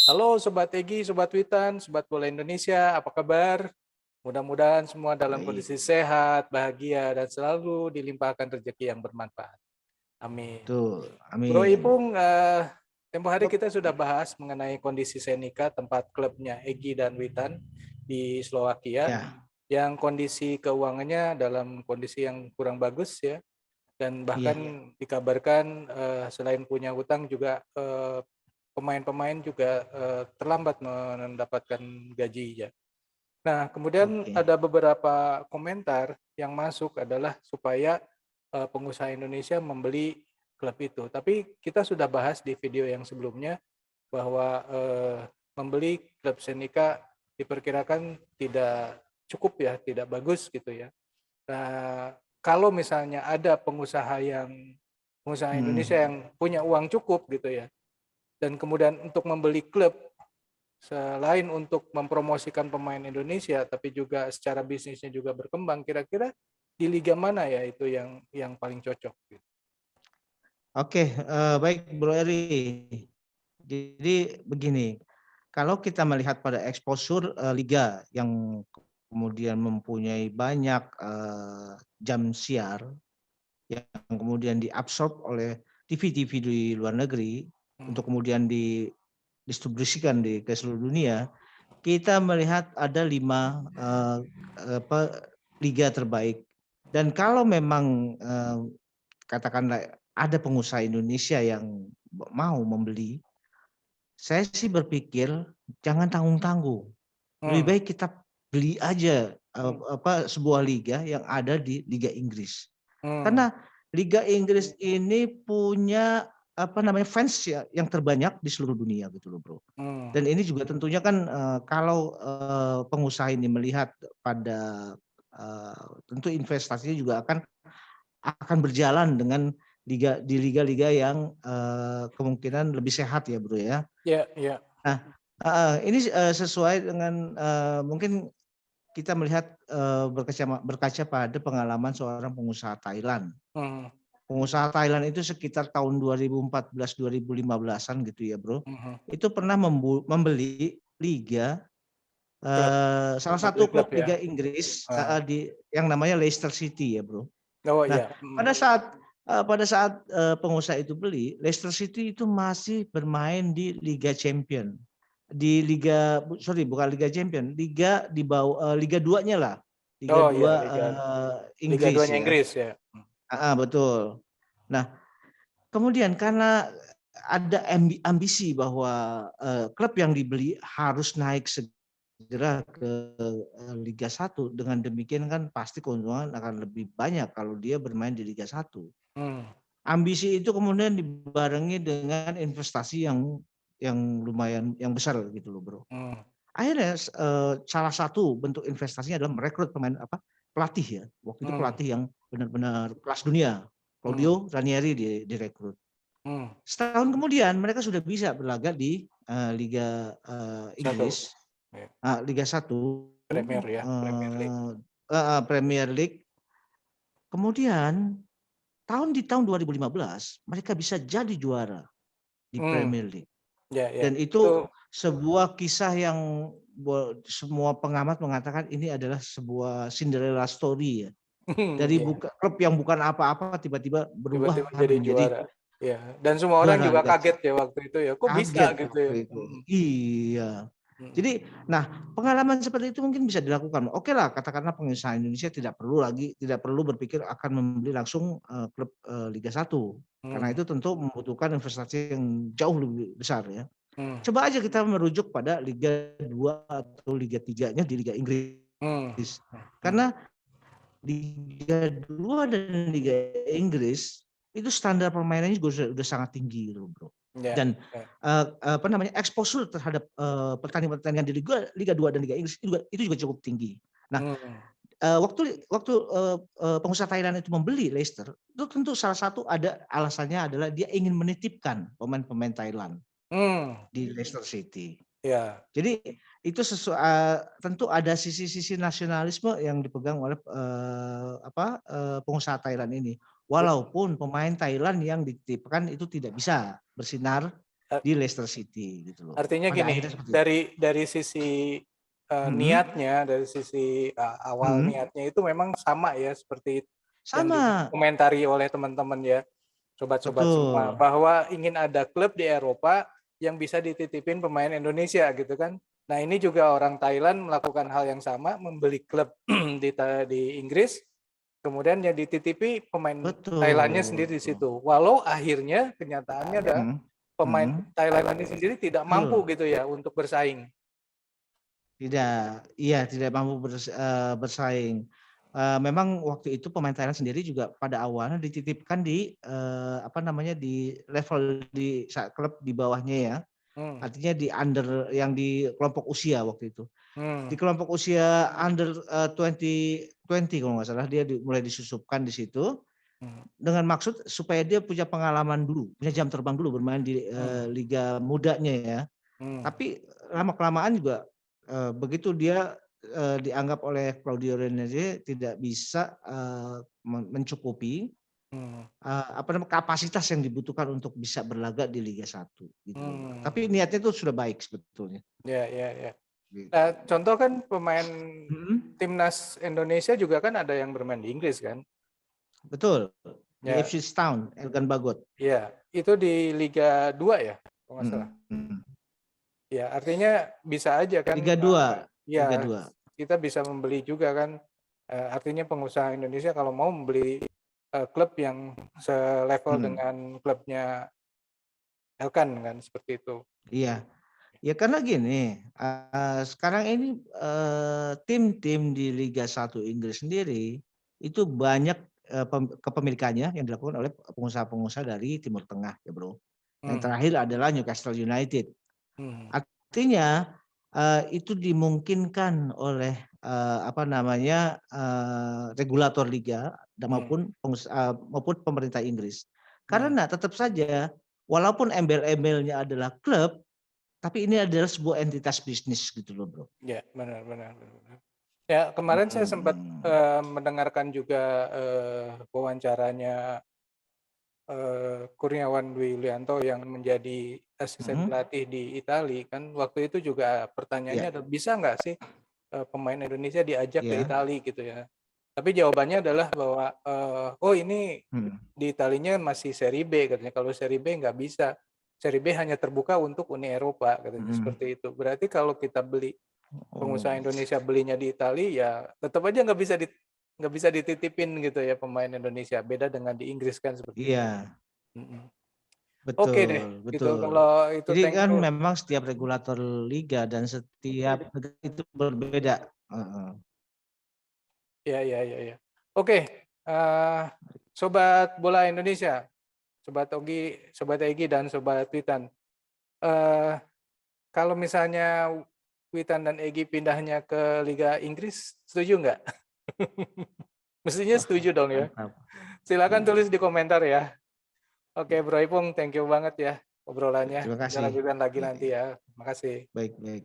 Halo Sobat Egi, Sobat Witan, Sobat Bola Indonesia, apa kabar? Mudah-mudahan semua dalam Baik, kondisi sehat, bahagia, dan selalu dilimpahkan rezeki yang bermanfaat. Amin. betul. Bro Amin. Ipung, tempo hari kita sudah bahas mengenai kondisi Senika, tempat klubnya Egi dan Witan di Slovakia, Ya, yang kondisi keuangannya dalam kondisi yang kurang bagus ya, dan bahkan iya. dikabarkan selain punya hutang juga pemain-pemain juga terlambat mendapatkan gaji ya. Nah, kemudian Oke. ada beberapa komentar yang masuk adalah supaya pengusaha Indonesia membeli klub itu. Tapi kita sudah bahas di video yang sebelumnya bahwa membeli klub Senika diperkirakan tidak cukup ya, tidak bagus gitu ya. Nah, kalau misalnya ada pengusaha Indonesia Hmm. yang punya uang cukup gitu ya, dan kemudian untuk membeli klub selain untuk mempromosikan pemain Indonesia tapi juga secara bisnisnya juga berkembang, kira-kira di liga mana ya itu yang paling cocok gitu? Oke, baik Bro Eri. Jadi begini, kalau kita melihat pada exposure liga yang kemudian mempunyai banyak jam siar yang kemudian diabsorb oleh TV-TV di luar negeri Hmm. untuk kemudian didistribusikan ke seluruh dunia, kita melihat ada 5 liga terbaik. Dan kalau memang katakanlah ada pengusaha Indonesia yang mau membeli, saya sih berpikir jangan tanggung-tanggung. Lebih Hmm. baik kita beli aja Hmm. sebuah liga yang ada di Liga Inggris. Hmm. Karena Liga Inggris ini punya fans ya yang terbanyak di seluruh dunia gitu loh, Bro. Hmm. Dan ini juga tentunya kan kalau pengusaha ini melihat pada tentu investasinya juga akan berjalan dengan liga-liga yang kemungkinan lebih sehat ya, Bro, ya. Ya, ya. Nah, ini sesuai dengan mungkin kita melihat berkaca pada pengalaman seorang pengusaha Thailand. Hmm. Pengusaha Thailand itu sekitar tahun 2014, 2015-an gitu ya, Bro. Hmm. Itu pernah membeli liga Klub, salah membeli satu klub klub ya. Liga Inggris Ah. yang namanya Leicester City ya, Bro. Oh Nah, ya. Hmm. pada saat pengusaha itu beli, Leicester City itu masih bermain di Liga Champion. Di bukan Liga Champion, liga di bawah Liga 2-nya lah. Liga Oh ya, 2 Liga Inggris 2-nya ya. Inggris ya. Hmm. Betul. Nah, kemudian karena ada ambisi bahwa klub yang dibeli harus naik segera ke Liga 1, dengan demikian kan pasti keuntungan akan lebih banyak kalau dia bermain di Liga 1. Hmm. Ambisi itu kemudian dibarengi dengan investasi yang lumayan yang besar gitu loh, Bro. Hmm. Akhirnya salah satu bentuk investasinya adalah merekrut pelatih ya. Waktu itu Hmm. pelatih yang benar-benar kelas dunia. Hmm. Claudio Ranieri direkrut. Hmm. Setahun kemudian mereka sudah bisa berlaga di Liga Satu. Inggris, Ya. Liga 1, Premier ya, Premier League. Premier League. Kemudian di tahun 2015 mereka bisa jadi juara di Hmm. Premier League. Ya, ya. Dan Itu itu sebuah kisah yang semua pengamat mengatakan ini adalah sebuah Cinderella story ya. Dari ya. klub yang bukan apa-apa tiba-tiba berubah Tiba-tiba jadi menjadi juara. Ya, dan semua orang juara juga Liga. kaget ya waktu itu ya. Kok bisa Kaget gitu ya? waktu itu. Iya. Jadi, pengalaman seperti itu mungkin bisa dilakukan. Oke lah, katakanlah pengusaha Indonesia tidak perlu berpikir akan membeli langsung klub Liga 1. Karena itu tentu membutuhkan investasi yang jauh lebih besar ya. Coba aja kita merujuk pada Liga 2 atau Liga 3-nya di Liga Inggris. Karena Liga 2 dan Liga Inggris itu standar permainannya juga sudah sangat tinggi gitu, Bro. Ya, Dan ya. exposure terhadap pertandingan-pertandingan di Liga 2 dan Liga Inggris itu juga cukup tinggi. Nah, waktu pengusaha Thailand itu membeli Leicester, itu tentu salah satu ada alasannya adalah dia ingin menitipkan pemain-pemain Thailand di Leicester City. Ya. Jadi itu tentu ada sisi-sisi nasionalisme yang dipegang oleh pengusaha Thailand ini. Walaupun pemain Thailand yang dititipkan itu tidak bisa bersinar di Leicester City gitu loh. Artinya Pada gini, akhirnya seperti itu. dari sisi Mhm, niatnya, dari sisi awal mhm. niatnya itu memang sama ya seperti yang Sama, dikomentari oleh teman-teman ya, sobat-sobat semua, betul. bahwa ingin ada klub di Eropa yang bisa dititipin pemain Indonesia gitu kan. Nah ini juga orang Thailand melakukan hal yang sama, membeli klub di Inggris, kemudian ya dititipi pemain Thailandnya Betul, sendiri di betul. situ. Walau akhirnya kenyataannya adalah Mhm, pemain mhm, Thailand ini sendiri tidak mampu betul. gitu ya untuk bersaing. Tidak, iya tidak mampu bersaing. Memang waktu itu pemain Thailand sendiri juga pada awalnya dititipkan di, apa namanya, di level di klub di bawahnya ya, Hmm. artinya di under yang di kelompok usia waktu itu. Di Hmm. kelompok usia under, 20 kalau nggak salah dia mulai disusupkan di situ, Hmm. dengan maksud supaya dia punya pengalaman dulu, punya jam terbang dulu bermain di, Hmm. liga mudanya ya. Hmm. Tapi lama-kelamaan juga, begitu dia, dianggap oleh Claudio Ranieri tidak bisa, mencukupi, Hmm. apa namanya, kapasitas yang dibutuhkan untuk bisa berlaga di Liga 1 gitu loh, Bro. Hmm. Tapi niatnya itu sudah baik sebetulnya. Ya, ya, ya. Gitu. Nah, contoh kan pemain Mhm, timnas Indonesia juga kan ada yang bermain di Inggris kan? betul. Di Ya, Ipswich Town, Elgan Bagot. ya. Itu di Liga 2 ya, kalau nggak salah. Mhm. Ya, artinya bisa aja kan, Liga 2, Liga ya 2. kita bisa membeli juga kan. Artinya pengusaha Indonesia kalau mau membeli klub yang selevel Mhm. dengan klubnya Elkan kan seperti itu. Iya. Ya karena gini, sekarang ini, tim-tim di Liga 1 Inggris sendiri, itu banyak, kepemilikannya yang dilakukan oleh pengusaha-pengusaha dari Timur Tengah ya, Bro. Yang Hmm. terakhir adalah Newcastle United. Hmm. Artinya, itu dimungkinkan oleh, apa namanya, regulator liga dan Hmm. maupun pemerintah Inggris. Hmm. Karena tetap saja walaupun embel-embelnya adalah klub, tapi ini adalah sebuah entitas bisnis gitu loh, Bro. Ya, benar, benar, benar. Ya, kemarin saya sempat Mhm. mendengarkan juga wawancaranya Kurniawan Dwi Yulianto yang menjadi asisten Mhm. pelatih di Italia kan waktu itu juga Iya, pertanyaannya adalah bisa nggak sih pemain Indonesia diajak ke iya. Italia gitu ya. Tapi jawabannya adalah bahwa oh ini Mhm. di Italinya masih seri B katanya. Kalau seri B nggak bisa. Seri B hanya terbuka untuk Uni Eropa katanya Mhm. seperti itu. Berarti kalau kita beli Oh, pengusaha Indonesia belinya di Italia ya tetap aja nggak bisa dititipin gitu ya pemain Indonesia. Beda dengan di Inggris kan seperti itu. iya, Mm-mm. Oke deh, betul, gitu. betul. Kalau itu Jadi thank kan you. memang setiap regulator liga dan setiap negara itu berbeda. Heeh. Ya, ya, ya, ya. Oke, Sobat Bola Indonesia, Sobat Ogi, Sobat Egi, dan Sobat Witan. Eh, Kalau misalnya Witan dan Egi pindahnya ke Liga Inggris, setuju nggak? Mestinya Wah, setuju dong ya. mantap. Silakan Iya. tulis di komentar ya. Oke, Bro Ipung, thank you banget ya obrolannya. Terima Kita kasih. lanjutkan lagi nanti Iya, ya. Makasih. baik, baik.